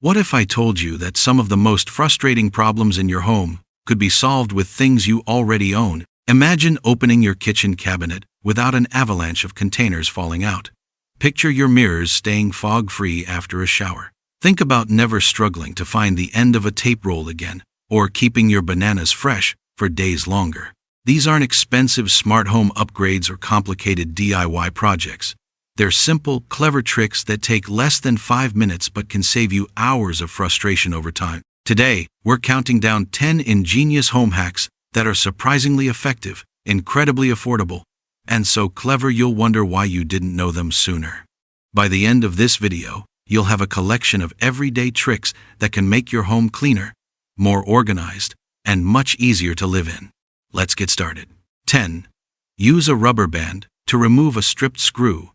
What if I told you that some of the most frustrating problems in your home could be solved with things you already own? Imagine opening your kitchen cabinet without an avalanche of containers falling out. Picture your mirrors staying fog-free after a shower. Think about never struggling to find the end of a tape roll again, or keeping your bananas fresh for days longer. These aren't expensive smart home upgrades or complicated DIY projects. They're simple, clever tricks that take less than 5 minutes but can save you hours of frustration over time. Today, we're counting down 10 ingenious home hacks that are surprisingly effective, incredibly affordable, and so clever you'll wonder why you didn't know them sooner. By the end of this video, you'll have a collection of everyday tricks that can make your home cleaner, more organized, and much easier to live in. Let's get started. 10. Use a rubber band to remove a stripped screw.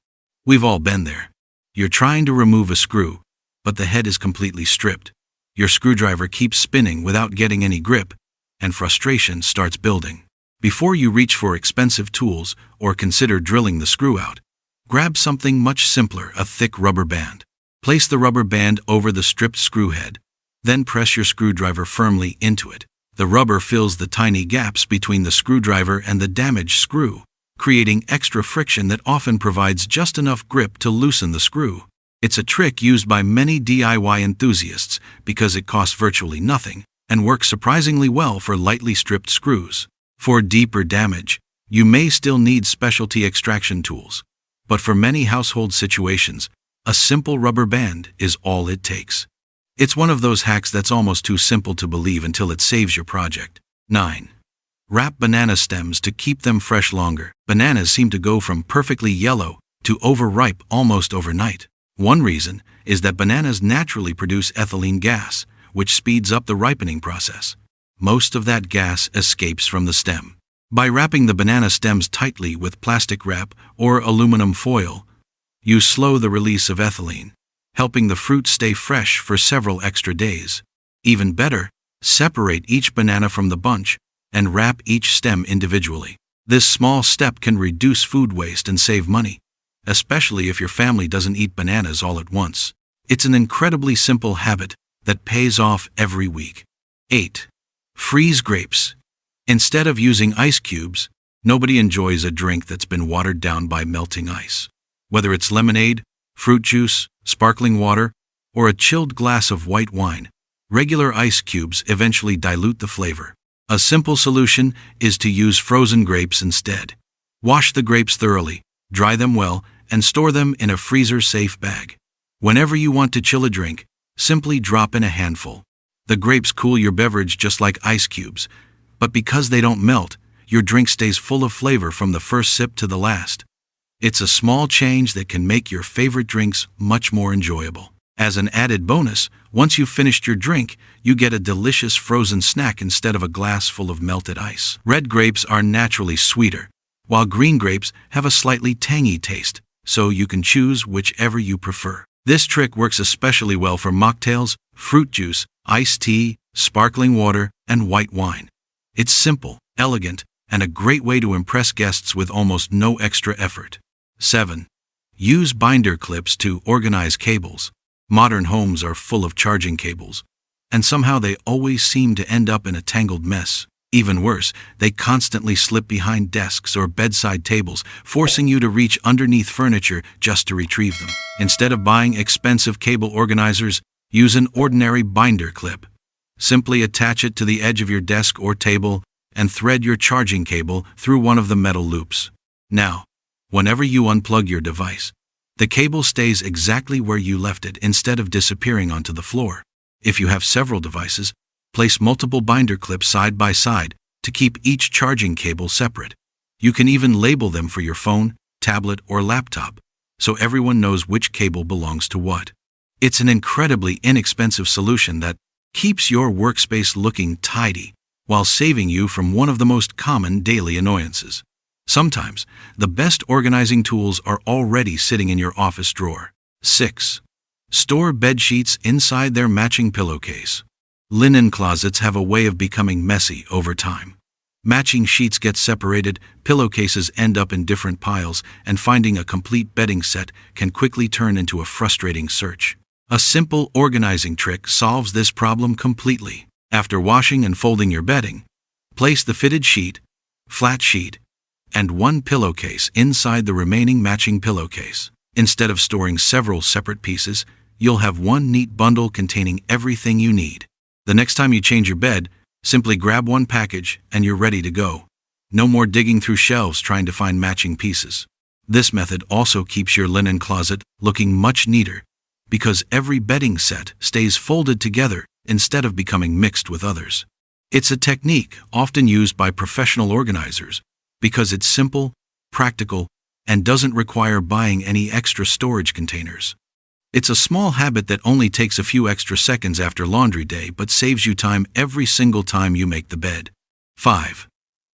We've all been there. You're trying to remove a screw, but the head is completely stripped. Your screwdriver keeps spinning without getting any grip, and frustration starts building. Before you reach for expensive tools or consider drilling the screw out, grab something much simpler, a thick rubber band. Place the rubber band over the stripped screw head, then press your screwdriver firmly into it. The rubber fills the tiny gaps between the screwdriver and the damaged screw, creating extra friction that often provides just enough grip to loosen the screw. It's a trick used by many DIY enthusiasts because it costs virtually nothing and works surprisingly well for lightly stripped screws. For deeper damage, you may still need specialty extraction tools, but for many household situations, a simple rubber band is all it takes. It's one of those hacks that's almost too simple to believe until it saves your project. 9. Wrap banana stems to keep them fresh longer. Bananas seem to go from perfectly yellow to overripe almost overnight. One reason is that bananas naturally produce ethylene gas, which speeds up the ripening process. Most of that gas escapes from the stem. By wrapping the banana stems tightly with plastic wrap or aluminum foil, you slow the release of ethylene, helping the fruit stay fresh for several extra days. Even better, separate each banana from the bunch and wrap each stem individually. This small step can reduce food waste and save money, especially if your family doesn't eat bananas all at once. It's an incredibly simple habit that pays off every week. 8. Freeze grapes. Instead of using ice cubes, nobody enjoys a drink that's been watered down by melting ice. Whether it's lemonade, fruit juice, sparkling water, or a chilled glass of white wine, regular ice cubes eventually dilute the flavor. A simple solution is to use frozen grapes instead. Wash the grapes thoroughly, dry them well, and store them in a freezer-safe bag. Whenever you want to chill a drink, simply drop in a handful. The grapes cool your beverage just like ice cubes, but because they don't melt, your drink stays full of flavor from the first sip to the last. It's a small change that can make your favorite drinks much more enjoyable. As an added bonus, once you've finished your drink, you get a delicious frozen snack instead of a glass full of melted ice. Red grapes are naturally sweeter, while green grapes have a slightly tangy taste, so you can choose whichever you prefer. This trick works especially well for mocktails, fruit juice, iced tea, sparkling water, and white wine. It's simple, elegant, and a great way to impress guests with almost no extra effort. 7. Use binder clips to organize cables. Modern homes are full of charging cables, and somehow they always seem to end up in a tangled mess. Even worse, they constantly slip behind desks or bedside tables, forcing you to reach underneath furniture just to retrieve them. Instead of buying expensive cable organizers, use an ordinary binder clip. Simply attach it to the edge of your desk or table and thread your charging cable through one of the metal loops. Now, whenever you unplug your device, the cable stays exactly where you left it instead of disappearing onto the floor. If you have several devices, place multiple binder clips side by side to keep each charging cable separate. You can even label them for your phone, tablet, or laptop, so everyone knows which cable belongs to what. It's an incredibly inexpensive solution that keeps your workspace looking tidy while saving you from one of the most common daily annoyances. Sometimes, the best organizing tools are already sitting in your office drawer. 6. Store bed sheets inside their matching pillowcase. Linen closets have a way of becoming messy over time. Matching sheets get separated, pillowcases end up in different piles, and finding a complete bedding set can quickly turn into a frustrating search. A simple organizing trick solves this problem completely. After washing and folding your bedding, place the fitted sheet, flat sheet, and one pillowcase inside the remaining matching pillowcase. Instead of storing several separate pieces, you'll have one neat bundle containing everything you need. The next time you change your bed, simply grab one package and you're ready to go. No more digging through shelves trying to find matching pieces. This method also keeps your linen closet looking much neater, because every bedding set stays folded together instead of becoming mixed with others. It's a technique often used by professional organizers because it's simple, practical, and doesn't require buying any extra storage containers. It's a small habit that only takes a few extra seconds after laundry day but saves you time every single time you make the bed. 5.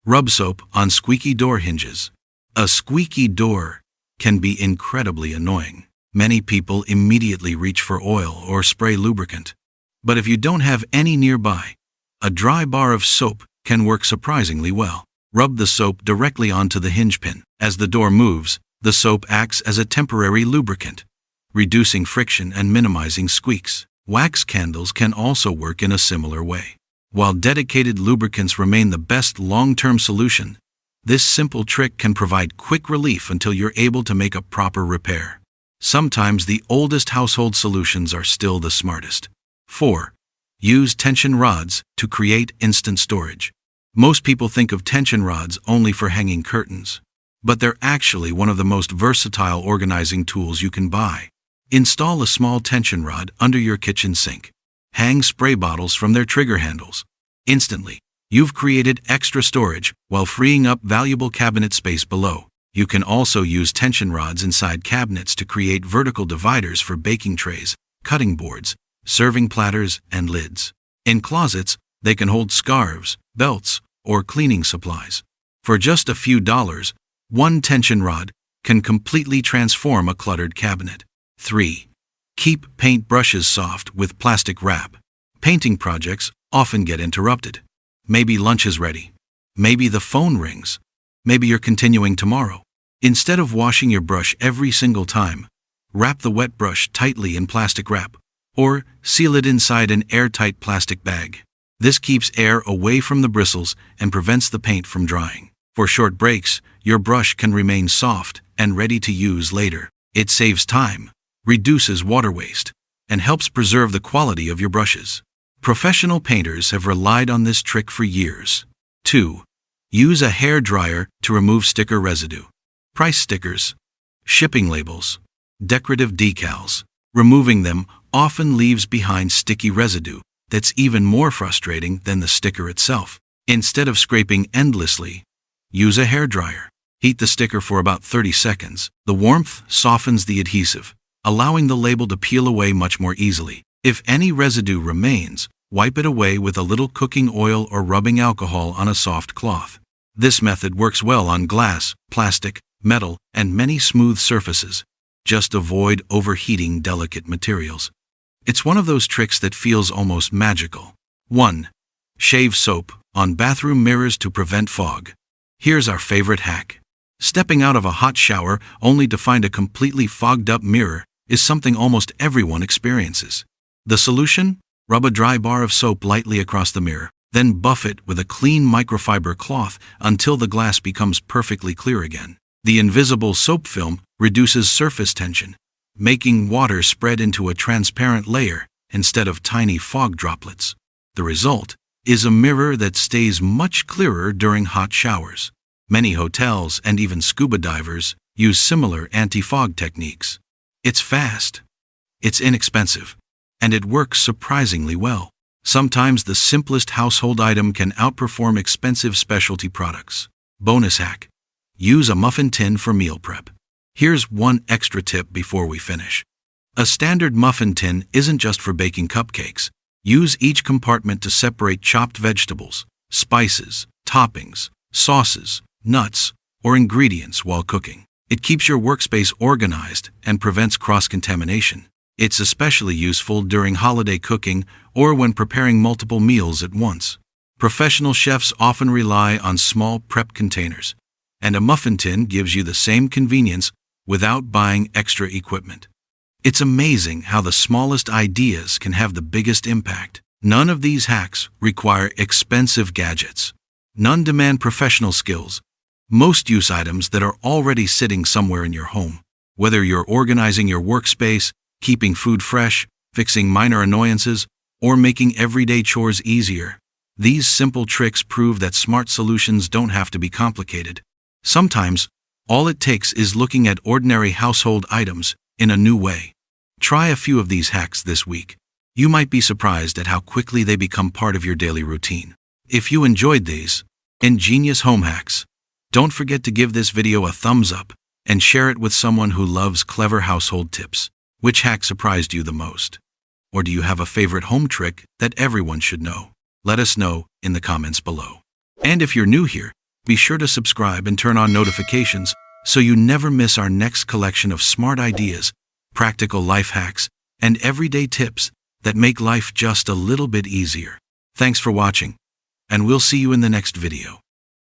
Rub soap on squeaky door hinges. A squeaky door can be incredibly annoying. Many people immediately reach for oil or spray lubricant. But if you don't have any nearby, a dry bar of soap can work surprisingly well. Rub the soap directly onto the hinge pin. As the door moves, the soap acts as a temporary lubricant, reducing friction and minimizing squeaks. Wax candles can also work in a similar way. While dedicated lubricants remain the best long-term solution, this simple trick can provide quick relief until you're able to make a proper repair. Sometimes the oldest household solutions are still the smartest. 4. Use tension rods to create instant storage. Most people think of tension rods only for hanging curtains, but they're actually one of the most versatile organizing tools you can buy. Install a small tension rod under your kitchen sink. Hang spray bottles from their trigger handles. Instantly, you've created extra storage while freeing up valuable cabinet space below. You can also use tension rods inside cabinets to create vertical dividers for baking trays, cutting boards, serving platters, and lids. In closets, they can hold scarves, belts, or cleaning supplies. For just a few dollars, one tension rod can completely transform a cluttered cabinet. 3. Keep paint brushes soft with plastic wrap. Painting projects often get interrupted. Maybe lunch is ready. Maybe the phone rings. Maybe you're continuing tomorrow. Instead of washing your brush every single time, wrap the wet brush tightly in plastic wrap, or seal it inside an airtight plastic bag. This keeps air away from the bristles and prevents the paint from drying. For short breaks, your brush can remain soft and ready to use later. It saves time, reduces water waste, and helps preserve the quality of your brushes. Professional painters have relied on this trick for years. 2. Use a hair dryer to remove sticker residue. Price stickers, shipping labels, decorative decals. Removing them often leaves behind sticky residue that's even more frustrating than the sticker itself. Instead of scraping endlessly, use a hair dryer. Heat the sticker for about 30 seconds. The warmth softens the adhesive, allowing the label to peel away much more easily. If any residue remains, wipe it away with a little cooking oil or rubbing alcohol on a soft cloth. This method works well on glass, plastic, metal, and many smooth surfaces. Just avoid overheating delicate materials. It's one of those tricks that feels almost magical. 1. Shave soap on bathroom mirrors to prevent fog. Here's our favorite hack. Stepping out of a hot shower only to find a completely fogged up mirror is something almost everyone experiences. The solution? Rub a dry bar of soap lightly across the mirror, then buff it with a clean microfiber cloth until the glass becomes perfectly clear again. The invisible soap film reduces surface tension, making water spread into a transparent layer instead of tiny fog droplets. The result is a mirror that stays much clearer during hot showers. Many hotels and even scuba divers use similar anti-fog techniques. It's fast, it's inexpensive, and it works surprisingly well. Sometimes the simplest household item can outperform expensive specialty products. Bonus hack. Use a muffin tin for meal prep. Here's one extra tip before we finish. A standard muffin tin isn't just for baking cupcakes. Use each compartment to separate chopped vegetables, spices, toppings, sauces, nuts, or ingredients while cooking. It keeps your workspace organized and prevents cross-contamination. It's especially useful during holiday cooking or when preparing multiple meals at once. Professional chefs often rely on small prep containers, and a muffin tin gives you the same convenience without buying extra equipment. It's amazing how the smallest ideas can have the biggest impact. None of these hacks require expensive gadgets. None demand professional skills. Most use items that are already sitting somewhere in your home. Whether you're organizing your workspace, keeping food fresh, fixing minor annoyances, or making everyday chores easier, these simple tricks prove that smart solutions don't have to be complicated. Sometimes, all it takes is looking at ordinary household items in a new way. Try a few of these hacks this week. You might be surprised at how quickly they become part of your daily routine. If you enjoyed these ingenious home hacks, don't forget to give this video a thumbs up and share it with someone who loves clever household tips. Which hack surprised you the most? Or do you have a favorite home trick that everyone should know? Let us know in the comments below. And if you're new here, be sure to subscribe and turn on notifications so you never miss our next collection of smart ideas, practical life hacks, and everyday tips that make life just a little bit easier. Thanks for watching, and we'll see you in the next video.